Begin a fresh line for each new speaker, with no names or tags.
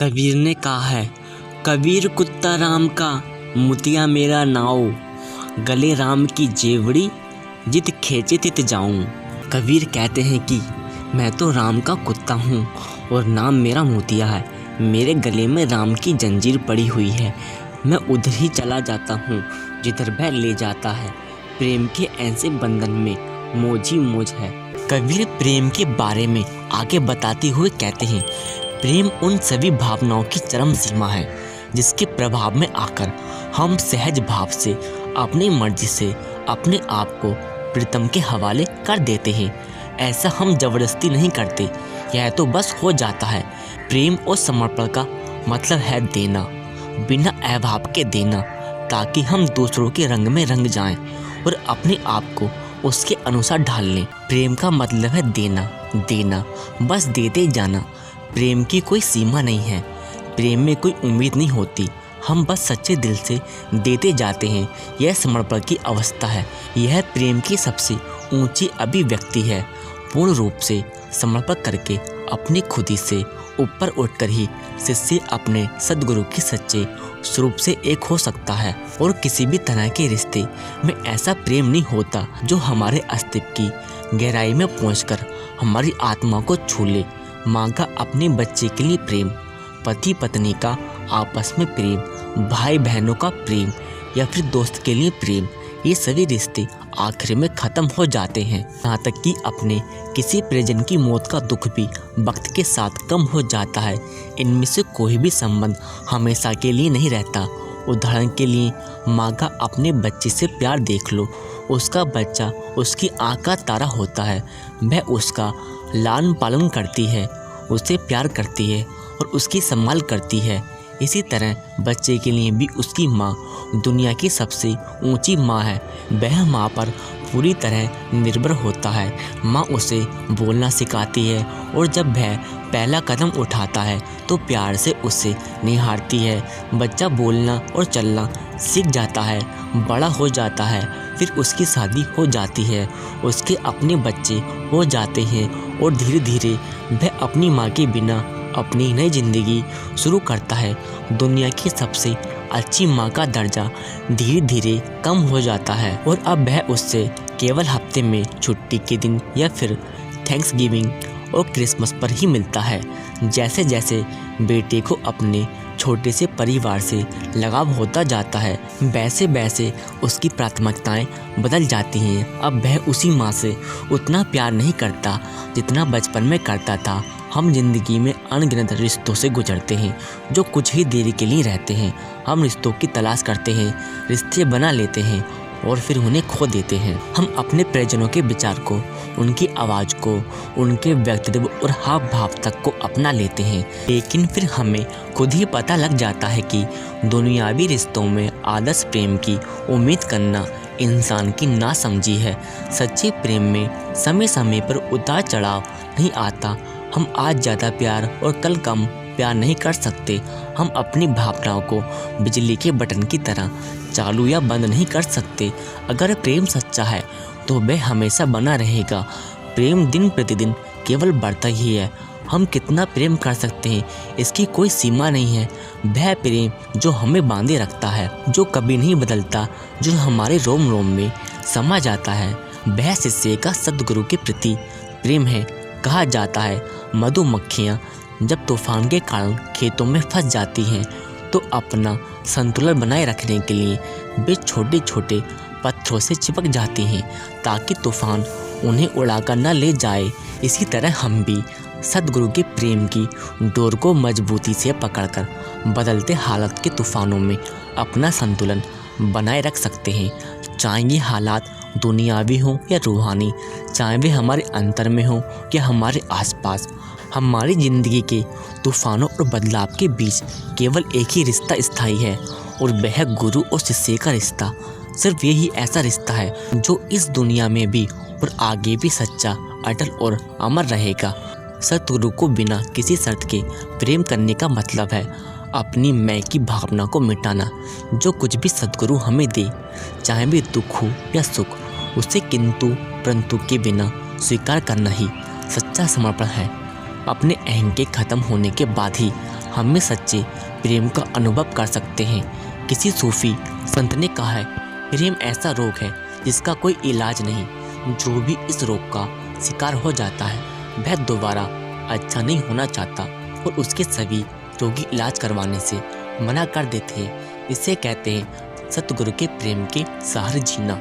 कबीर ने कहा है, कबीर कुत्ता राम का, मुतिया मेरा नाव, गले राम की जेवड़ी, जित खींचे तित जाऊं। कबीर कहते हैं कि मैं तो राम का कुत्ता हूँ और नाम मेरा मोतिया है। मेरे गले में राम की जंजीर पड़ी हुई है। मैं उधर ही चला जाता हूँ जिधर वह ले जाता है। प्रेम के ऐसे बंधन में मौज ही मौज है। कबीर प्रेम के बारे में आगे बताते हुए कहते हैं, प्रेम उन सभी भावनाओं की चरम सीमा है जिसके प्रभाव में आकर हम सहज भाव से अपनी मर्जी से अपने आप को प्रीतम के हवाले कर देते हैं। ऐसा हम जबरदस्ती नहीं करते, यह तो बस हो जाता है। प्रेम और समर्पण का मतलब है देना, बिना अभाव के देना, ताकि हम दूसरों के रंग में रंग जाएं और अपने आप को उसके अनुसार ढाल लें। प्रेम का मतलब है देना, देना, बस देते जाना। प्रेम की कोई सीमा नहीं है, प्रेम में कोई उम्मीद नहीं होती, हम बस सच्चे दिल से देते जाते हैं। यह समर्पण की अवस्था है, यह प्रेम की सबसे ऊंची अभिव्यक्ति है। पूर्ण रूप से समर्पण करके अपनी खुदी से ऊपर उठकर ही शिष्य अपने सद्गुरु के सच्चे स्वरूप से एक हो सकता है। और किसी भी तरह के रिश्ते में ऐसा प्रेम नहीं होता जो हमारे अस्तित्व की गहराई में पहुंचकर हमारी आत्मा को छू ले। माँ का अपने बच्चे के लिए प्रेम, पति पत्नी का आपस में प्रेम, भाई बहनों का प्रेम या फिर दोस्त के लिए प्रेम, ये सभी रिश्ते आखिर में ख़त्म हो जाते हैं। यहाँ तक कि अपने किसी परिजन की मौत का दुख भी वक्त के साथ कम हो जाता है। इनमें से कोई भी संबंध हमेशा के लिए नहीं रहता। उदाहरण के लिए माँ का अपने बच्चे से प्यार देख लो। उसका बच्चा उसकी आँख का तारा होता है। वह उसका लालन पालन करती है, उसे प्यार करती है और उसकी संभाल करती है। इसी तरह बच्चे के लिए भी उसकी माँ दुनिया की सबसे ऊंची माँ है। वह माँ पर पूरी तरह निर्भर होता है। माँ उसे बोलना सिखाती है और जब वह पहला कदम उठाता है तो प्यार से उसे निहारती है। बच्चा बोलना और चलना सीख जाता है, बड़ा हो जाता है, फिर उसकी शादी हो जाती है, उसके अपने बच्चे हो जाते हैं और धीरे धीरे वह अपनी माँ के बिना अपनी नई जिंदगी शुरू करता है। दुनिया की सबसे अच्छी माँ का दर्जा धीरे धीरे कम हो जाता है और अब वह उससे केवल हफ्ते में छुट्टी के दिन या फिर थैंक्स गिविंग और क्रिसमस पर ही मिलता है। जैसे जैसे बेटे को अपने छोटे से परिवार से लगाव होता जाता है, वैसे वैसे उसकी प्राथमिकताएं बदल जाती हैं। अब वह उसी माँ से उतना प्यार नहीं करता जितना बचपन में करता था। हम जिंदगी में अनगिनत रिश्तों से गुजरते हैं जो कुछ ही देर के लिए रहते हैं। हम रिश्तों की तलाश करते हैं, रिश्ते बना लेते हैं और फिर उन्हें खो देते हैं। हम अपने परिजनों के विचार को, उनकी आवाज़ को, उनके व्यक्तित्व और हाव भाव तक को अपना लेते हैं। लेकिन फिर हमें खुद ही पता लग जाता है कि दुनियावी रिश्तों में आदर्श प्रेम की उम्मीद करना इंसान की नासमझी है। सच्चे प्रेम में समय समय पर उतार चढ़ाव नहीं आता। हम आज ज़्यादा प्यार और कल कम प्यार नहीं कर सकते। हम अपनी भावनाओं को बिजली के बटन की तरह चालू या बंद नहीं कर सकते। अगर प्रेम सच्चा है तो वह हमेशा बना रहेगा। प्रेम दिन प्रतिदिन केवल बढ़ता ही है। हम कितना प्रेम कर सकते हैं इसकी कोई सीमा नहीं है। वह प्रेम जो हमें बांधे रखता है, जो कभी नहीं बदलता, जो हमारे रोम रोम में समा जाता है, वह शिष्य का सद्गुरु के प्रति प्रेम है। कहा जाता है मधुमक्खियाँ जब तूफान के कारण खेतों में फंस जाती हैं तो अपना संतुलन बनाए रखने के लिए वे छोटे छोटे पत्थरों से चिपक जाती हैं ताकि तूफान उन्हें उड़ाकर न ले जाए। इसी तरह हम भी सद्गुरु के प्रेम की डोर को मजबूती से पकड़कर बदलते हालात के तूफानों में अपना संतुलन बनाए रख सकते हैं। चाहे ये हालात दुनियावी हों या रूहानी, चाहे वे हमारे अंतर में हों या हमारे आसपास, हमारी ज़िंदगी के तूफानों और बदलाव के बीच केवल एक ही रिश्ता स्थायी है और वह गुरु और शिष्य का रिश्ता। सिर्फ यही ऐसा रिश्ता है जो इस दुनिया में भी और आगे भी सच्चा, अटल और अमर रहेगा। सतगुरु को बिना किसी शर्त के प्रेम करने का मतलब है अपनी मैं की भावना को मिटाना। जो कुछ भी सतगुरु हमें दे, चाहे भी दुख हो या सुख, उसे किंतु परंतु के बिना स्वीकार करना ही सच्चा समर्पण है। अपने अहंकार खत्म होने के बाद ही हम में सच्चे प्रेम का अनुभव कर सकते हैं। किसी सूफी संत ने कहा है, प्रेम ऐसा रोग है जिसका कोई इलाज नहीं। जो भी इस रोग का शिकार हो जाता है वह दोबारा अच्छा नहीं होना चाहता और उसके सभी रोगी इलाज करवाने से मना कर देते हैं। इसे कहते हैं सतगुरु के प्रेम के सहारे जीना।